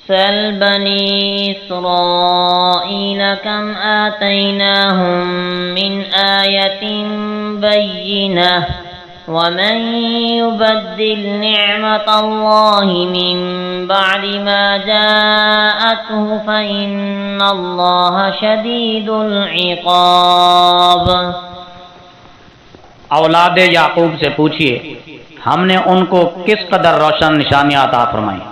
سل بنی اسرائیل کم آتیناہم من آیت بینہ ومن يبدل نعمة الله من بعد ما جاءته فإن الله شديد العقاب۔ اولاد یعقوب سے پوچھئے ہم نے ان کو کس قدر روشن نشانیاں عطا فرمائیں،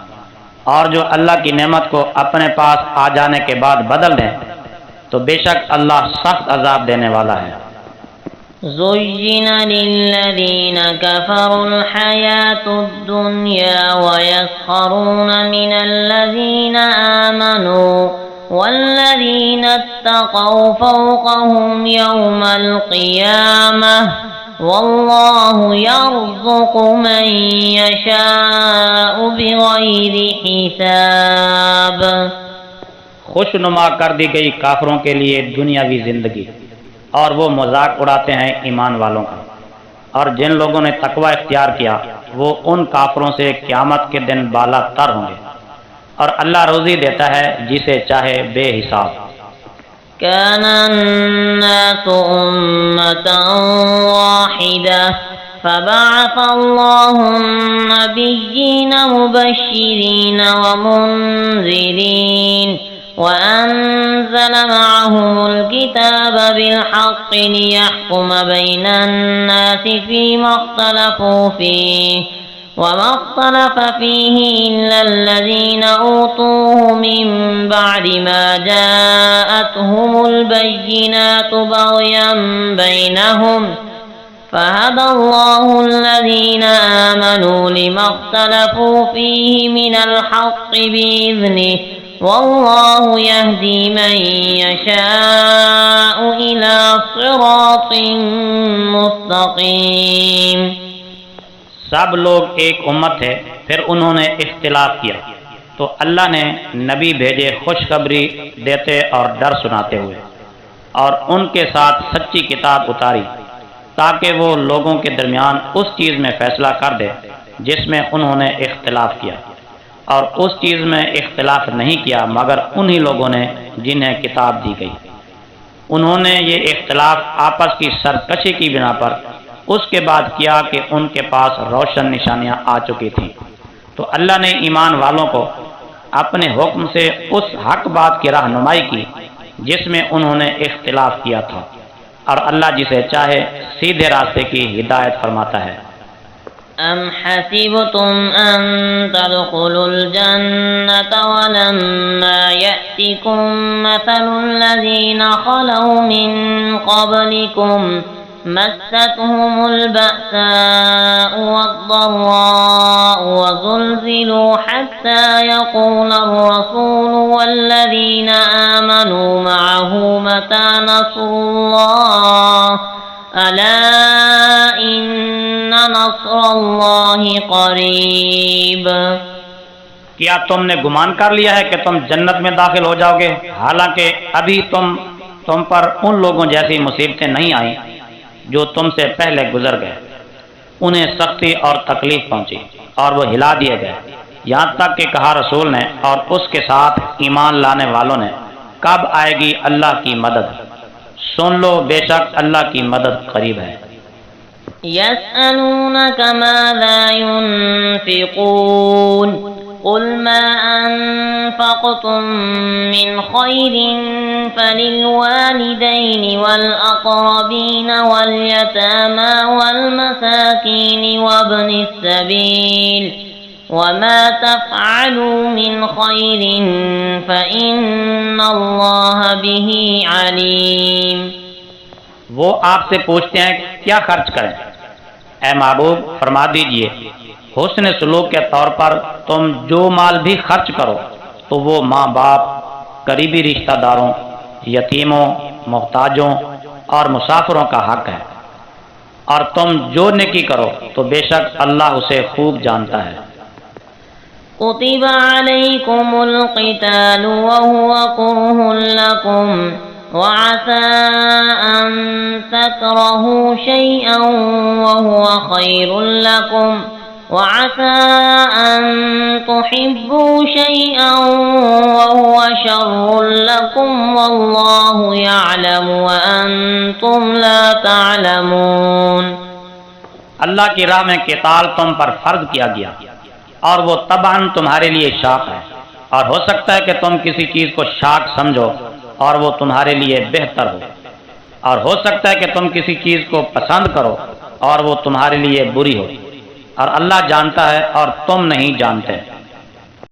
اور جو اللہ کی نعمت کو اپنے پاس آ جانے کے بعد بدل دیں تو بے شک اللہ سخت عذاب دینے والا ہے۔ زين للذين كفروا الحياة الدنيا ويسخرون من الذين آمنوا والذين اتقوا فوقهم يوم القيامة والله يرزق من يشاء بغير حساب۔ خوشنما کر دی گئی کافروں کے لیے دنیاوی زندگی، اور وہ مذاق اڑاتے ہیں ایمان والوں کا، اور جن لوگوں نے تقوی اختیار کیا وہ ان کافروں سے قیامت کے دن بالا تر ہوں گے، اور اللہ روزی دیتا ہے جسے چاہے بے حساب۔ كان الناس أمة واحدة فبعث الله النبيين مبشرين ومنذرين وأنزل معهم الكتاب بالحق ليحكم بين الناس فيما اختلفوا فيه وما اختلف فيه إلا الذين أوتوه من بعد ما جاءتهم البينات بغيا بينهم فهدى الله الذين آمنوا لما اختلفوا فيه من الحق بإذنه والله يهدي من يشاء إلى صراط مستقيم۔ سب لوگ ایک امت ہے، پھر انہوں نے اختلاف کیا تو اللہ نے نبی بھیجے خوشخبری دیتے اور ڈر سناتے ہوئے، اور ان کے ساتھ سچی کتاب اتاری تاکہ وہ لوگوں کے درمیان اس چیز میں فیصلہ کر دے جس میں انہوں نے اختلاف کیا، اور اس چیز میں اختلاف نہیں کیا مگر انہی لوگوں نے جنہیں کتاب دی گئی۔ انہوں نے یہ اختلاف آپس کی سرکشی کی بنا پر اس کے بعد کیا کہ ان کے پاس روشن نشانیاں آ چکی تھیں، تو اللہ نے ایمان والوں کو اپنے حکم سے اس حق بات کی رہنمائی کی جس میں انہوں نے اختلاف کیا تھا، اور اللہ جسے چاہے سیدھے راستے کی ہدایت فرماتا ہے۔ ام حسبتم ان تدخلوا الجنة ولما يأتكم مثل الذين خلوا من قبلكم مستهم البأساء والضراء وزلزلوا حتى يقول الرسول والذين آمنوا معه متى نصر الله ألا إن نصر الله قريب۔ کیا تم نے گمان کر لیا ہے کہ تم جنت میں داخل ہو جاؤ گے، حالانکہ ابھی تم پر ان لوگوں جیسی مصیبتیں نہیں آئیں جو تم سے پہلے گزر گئے، انہیں سختی اور تکلیف پہنچی اور وہ ہلا دیے گئے، یہاں تک کہ کہا رسول نے اور اس کے ساتھ ایمان لانے والوں نے کب آئے گی اللہ کی مدد، سن لو بے شک اللہ کی مدد قریب ہے۔ يسألونك ماذا ينفقون قل ما أنفقتم من خير فللوالدين والأقربين واليتامى والمساكين وابن السبيل وما تفعلوا من خير فإن الله به عليم۔ وہ آپ سے پوچھتے ہیں کیا خرچ کریں، اے محبوب فرما دیجئے حسن سلوک کے طور پر تم جو مال بھی خرچ کرو تو وہ ماں باپ، قریبی رشتہ داروں، یتیموں، محتاجوں اور مسافروں کا حق ہے، اور تم جو نیکی کرو تو بے شک اللہ اسے خوب جانتا ہے۔ كتب عليكم القتال وهو كره لكم وعسى أن تكرهوا شيئا وهو خير لكم وعسى أن تحبوا شيئا وهو شر لكم والله يعلم وأنتم لا تعلمون۔ اللہ کی راہ میں قتال تم پر فرض کیا گیا اور وہ طبعاً تمہارے لیے شاق ہے، اور ہو سکتا ہے کہ تم کسی چیز کو شاق سمجھو اور وہ تمہارے لیے بہتر ہو، اور ہو سکتا ہے کہ تم کسی چیز کو پسند کرو اور وہ تمہارے لیے بری ہو، اور اللہ جانتا ہے اور تم نہیں جانتے۔